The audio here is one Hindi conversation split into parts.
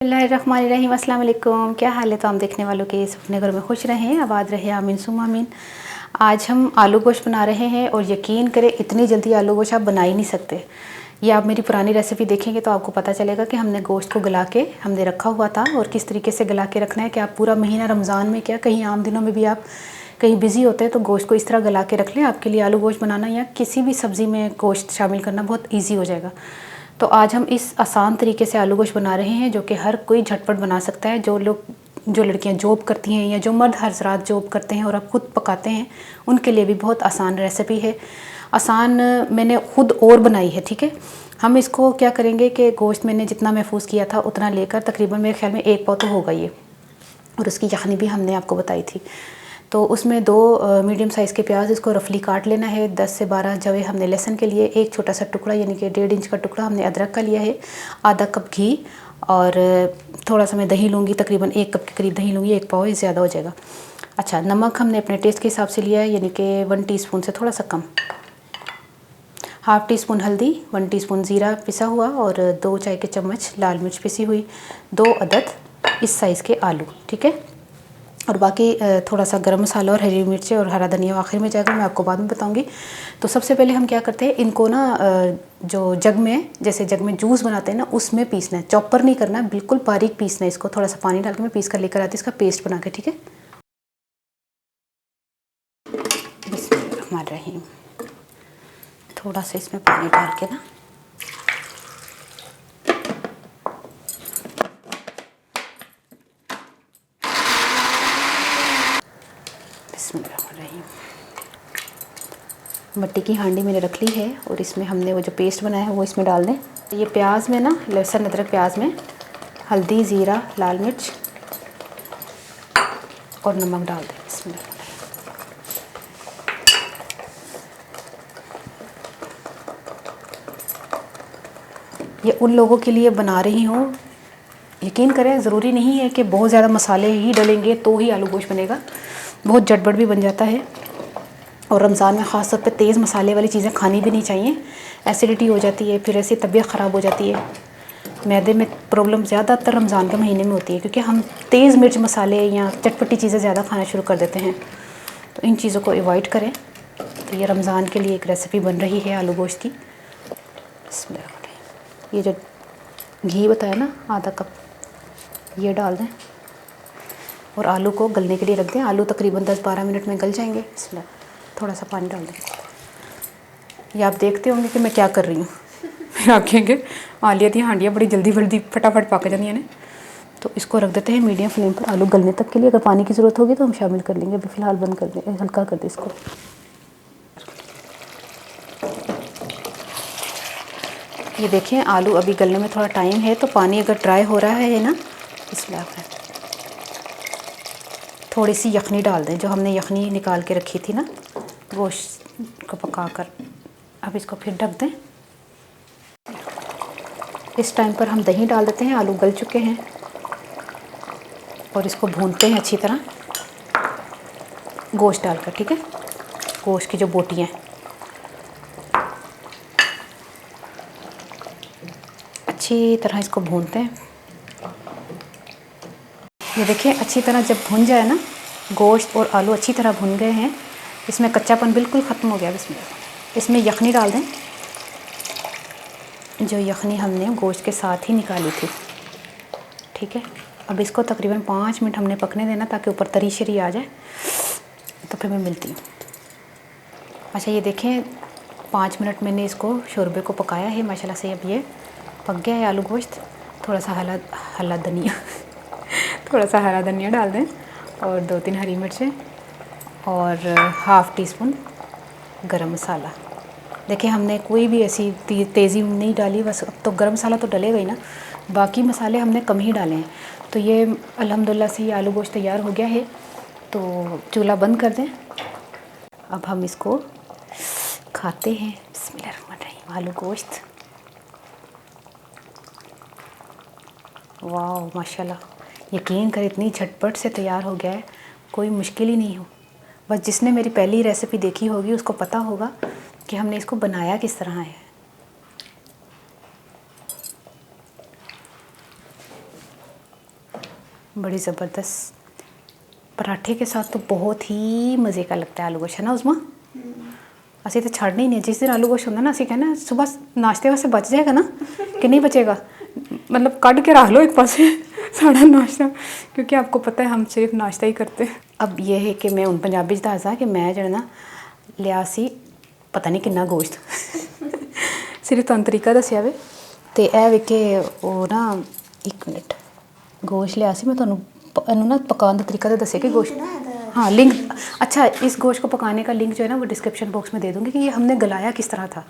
बिस्मिल्लाहिर्रहमानिर्रहीम, अस्सलाम वालेकुम। क्या हाल है? तो हम देखने वालों के अपने घर में खुश रहें, आबाद रहे, आमीन सुम्मा आमीन। आज हम आलू गोश्त बना रहे हैं और यकीन करें इतनी जल्दी आलू गोश्त आप बना ही नहीं सकते। ये आप मेरी पुरानी रेसिपी देखेंगे तो आपको पता चलेगा कि हमने गोश्त को गला के हमने रखा हुआ था और किस तरीके से गला के रखना है कि आप पूरा महीना रमज़ान में क्या कहीं आम दिनों में भी आप कहीं बिज़ी होते हैं तो गोश्त को इस तरह गला के रख लें, आपके लिए आलू गोश्त बनाना या किसी भी सब्ज़ी में गोश्त शामिल करना बहुत ईजी हो जाएगा। तो आज हम इस आसान तरीके से आलू गोश्त बना रहे हैं जो कि हर कोई झटपट बना सकता है। जो लड़कियां जॉब करती हैं या जो मर्द हर रात जॉब करते हैं और अब खुद पकाते हैं उनके लिए भी बहुत आसान रेसिपी है। आसान मैंने खुद और बनाई है, ठीक है। हम इसको क्या करेंगे कि गोश्त मैंने जितना महफूज किया था उतना लेकर तकरीबन मेरे ख्याल में 1 पाव तो होगा ये, और उसकी यखनी भी हमने आपको बताई थी। तो उसमें 2 मीडियम साइज़ के प्याज, इसको रफली काट लेना है। 10 से 12 जवे हमने लहसुन के लिए, एक छोटा सा टुकड़ा यानी कि 1.5 इंच का टुकड़ा हमने अदरक का लिया है, आधा कप घी और थोड़ा सा मैं दही लूँगी, तकरीबन 1 कप के करीब दही लूँगी, 1 पाव ज़्यादा हो जाएगा। अच्छा, नमक हमने अपने टेस्ट के हिसाब से लिया है यानी कि 1 टीस्पून से थोड़ा सा कम। हाफ़ टी स्पून हल्दी, 1 टीस्पून ज़ीरा पिसा हुआ और 2 चाय के चम्मच लाल मिर्च पिसी हुई, 2 अदद इस साइज़ के आलू, ठीक है। और बाकी थोड़ा सा गरम मसाला और हरी मिर्चें और हरा धनिया आखिर में जाएगा, मैं आपको बाद में बताऊंगी। तो सबसे पहले हम क्या करते हैं, इनको ना जो जग में, जैसे जग में जूस बनाते हैं ना, उसमें पीसना है, चॉपर नहीं करना है, बिल्कुल बारीक पीसना है इसको। थोड़ा सा पानी डाल के मैं पीस कर लेकर आती हूँ इसका पेस्ट बना के, ठीक है। बिस्मिल्लाहिर्रहमानिर्रहीम, थोड़ा सा इसमें पानी डाल के ना बिस्मिल्लाहिर्रहमानिर्रहीम। मिट्टी की हांडी मैंने रख ली है और इसमें हमने वो जो पेस्ट बनाया है वो इसमें डाल दें। ये प्याज में ना, लहसुन अदरक प्याज में हल्दी, ज़ीरा, लाल मिर्च और नमक डाल दें। इसमें ये उन लोगों के लिए बना रही हूँ, यकीन करें ज़रूरी नहीं है कि बहुत ज़्यादा मसाले ही डलेंगे तो ही आलू गोश्त बनेगा, बहुत झटपट भी बन जाता है। और रमज़ान में ख़ास तौर पे तेज़ मसाले वाली चीज़ें खानी भी नहीं चाहिए, एसिडिटी हो जाती है, फिर ऐसी तबीयत ख़राब हो जाती है। मैदे में प्रॉब्लम ज़्यादातर रमज़ान के महीने में होती है क्योंकि हम तेज़ मिर्च मसाले या चटपटी चीज़ें ज़्यादा खाना शुरू कर देते हैं, तो इन चीज़ों को अवॉइड करें। तो ये रमज़ान के लिए एक रेसिपी बन रही है आलू गोश्त की। ये जो घी बताया ना, आधा कप, ये डाल दें और आलू को गलने के लिए रख दें। आलू तकरीबन 10-12 मिनट में गल जाएंगे। इसमें थोड़ा सा पानी डाल दें। ये आप देखते होंगे कि मैं क्या कर रही हूँ। फिर आप कहेंगे आलिया दी हांडियाँ बड़ी जल्दी जल्दी फटाफट पक जाती हैं ने। तो इसको रख देते हैं मीडियम फ्लेम पर आलू गलने तक के लिए। अगर पानी की ज़रूरत होगी तो हम शामिल कर लेंगे, अभी फ़िलहाल बंद कर दें, हल्का कर दें इसको। ये देखें आलू अभी गलने में थोड़ा टाइम है, तो पानी अगर ड्राई हो रहा है ना, इसमें थोड़ी सी यखनी डाल दें, जो हमने यखनी निकाल के रखी थी ना गोश्त को पकाकर। अब इसको फिर ढक दें। इस टाइम पर हम दही डाल देते हैं, आलू गल चुके हैं और इसको भूनते हैं अच्छी तरह गोश्त डालकर, ठीक है। गोश्त की जो बोटियाँ हैं अच्छी तरह इसको भूनते हैं। ये देखिए अच्छी तरह जब भुन जाए ना गोश्त और आलू अच्छी तरह भुन गए हैं, इसमें कच्चापन बिल्कुल ख़त्म हो गया। इसमें यखनी डाल दें, जो यखनी हमने गोश्त के साथ ही निकाली थी, ठीक है। अब इसको तकरीबन 5 मिनट हमने पकने देना ताकि ऊपर तरी शरी आ जाए, तो फिर मैं मिलती हूँ। अच्छा, ये देखें 5 मिनट मैंने इसको शोरबे को पकाया है माशाल्लाह से। अब ये पक गया है आलू गोश्त। थोड़ा सा हरा धनिया थोड़ा सा हरा धनिया डाल दें और 2-3 हरी मिर्चें और हाफ़ टी स्पून गरम मसाला। देखिए हमने कोई भी ऐसी तेज़ी नहीं डाली, बस अब तो गरम मसाला तो डलेगा ही ना, बाकी मसाले हमने कम ही डाले हैं। तो ये अल्हम्दुलिल्लाह से ये आलू गोश्त तैयार हो गया है, तो चूल्हा बंद कर दें। अब हम इसको खाते हैं। बिस्मिल्लाहिर्रहमानिर्रहीम, आलू गोश्त, वाह माशाल्लाह। यकीन कर इतनी झटपट से तैयार हो गया है, कोई मुश्किल ही नहीं हो। बस जिसने मेरी पहली रेसिपी देखी होगी उसको पता होगा कि हमने इसको बनाया किस तरह है। बड़ी ज़बरदस्त। पराठे के साथ तो बहुत ही मज़े का लगता है आलू गोश्त, है ना उस्मा? ਅਸੀਂ तो छड़ना ही नहीं। जिस दिन आलू गोश्त होंगे ना, ਅਸੀਂ कहना सुबह नाश्ते वास्ते बच जाएगा ना कि नहीं बचेगा, मतलब कट के रख लो एक पास साढ़ा नाश्ता, क्योंकि आपको पता है हम सिर्फ नाश्ता ही करते हैं। अब ये है कि मैं हूँ पंजाबी च दसदा कि मैं जो ना लिया सी पता नहीं कितना गोश्त सिर्फ तुहानू तरीका दसिया वे ते ए वे कि वो ना 1 मिनट गोश्त लिया सी। मैं तुहानू इनू ना पकाने का तरीका तो दसिया कि गोश्त, हाँ लिंक, अच्छा इस गोश्त को पकाने का लिंक जो है ना वो डिस्क्रिप्शन बॉक्स में दे दूँगी कि ये हमने गलाया किस तरह था,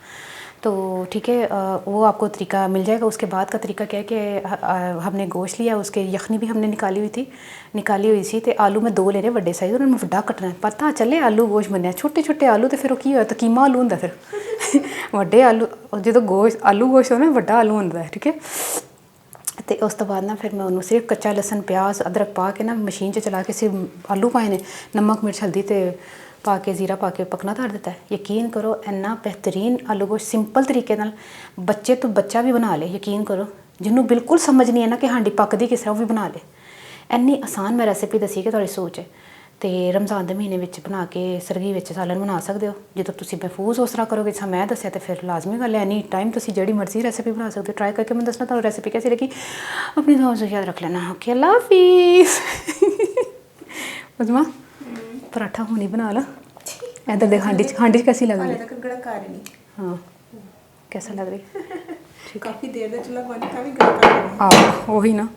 तो ठीक है वो आपको तरीका मिल जाएगा। उसके बाद का तरीका क्या है कि हमने गोश्त लिया, उसके यखनी भी हमने निकाली हुई थी तो आलू मैं 2 ले रहे बड़े साइज़, उन्होंने वड्डा कटना है, पता चले आलू गोश्त बनया। छोटे छोटे आलू तो फिर की होया तो कीमा आलू होंदा, फिर वड्डे आलू जो गोश्त आलू गोश्त हो ना वड्डा आलू होंदा है, ठीक है। तो उस तो बाद ना फिर मैं उन्होंने सिर्फ कच्चा लसन प्याज अदरक पा के ना मशीन च चला के सिर्फ आलू पाए ने, नमक मिर्च हल्दी ते पा के जीरा पा के पकना धर दिता है। यकीन करो इन्ना बेहतरीन आलू गोश्त सिंपल तरीके नाल बच्चे तो बच्चा भी बना ले, यकीन करो जिन्होंने बिल्कुल समझ नहीं है ना कि हांडी पकदी किस तरह वो भी बना ले। इन्नी आसान मैं रेसिपी दसी कि तुहाडी सोच है। तो रमज़ान के महीने में बना के सरगी में सालन बना सकते हो। जो तुम महफूज उस तरह करोगे जिस मैं दसिया तो फिर लाजमी गल है, एनी टाइम तुम जी मर्जी रेसिपी बना सकते हो। ट्राई करके मैं दसना तुहानू रेसिपी कैसी लगी, अपनी दुआ से याद रख लेना। ओके अल्लाह हाफिज़। उजमा पराठा होनी बना ला, इधर देख हांडी कैसी लग रही? हाँ कैसा लग रही? काफ़ी देर तक चूल्हा बंद था भी गड़का हाँ वही ना।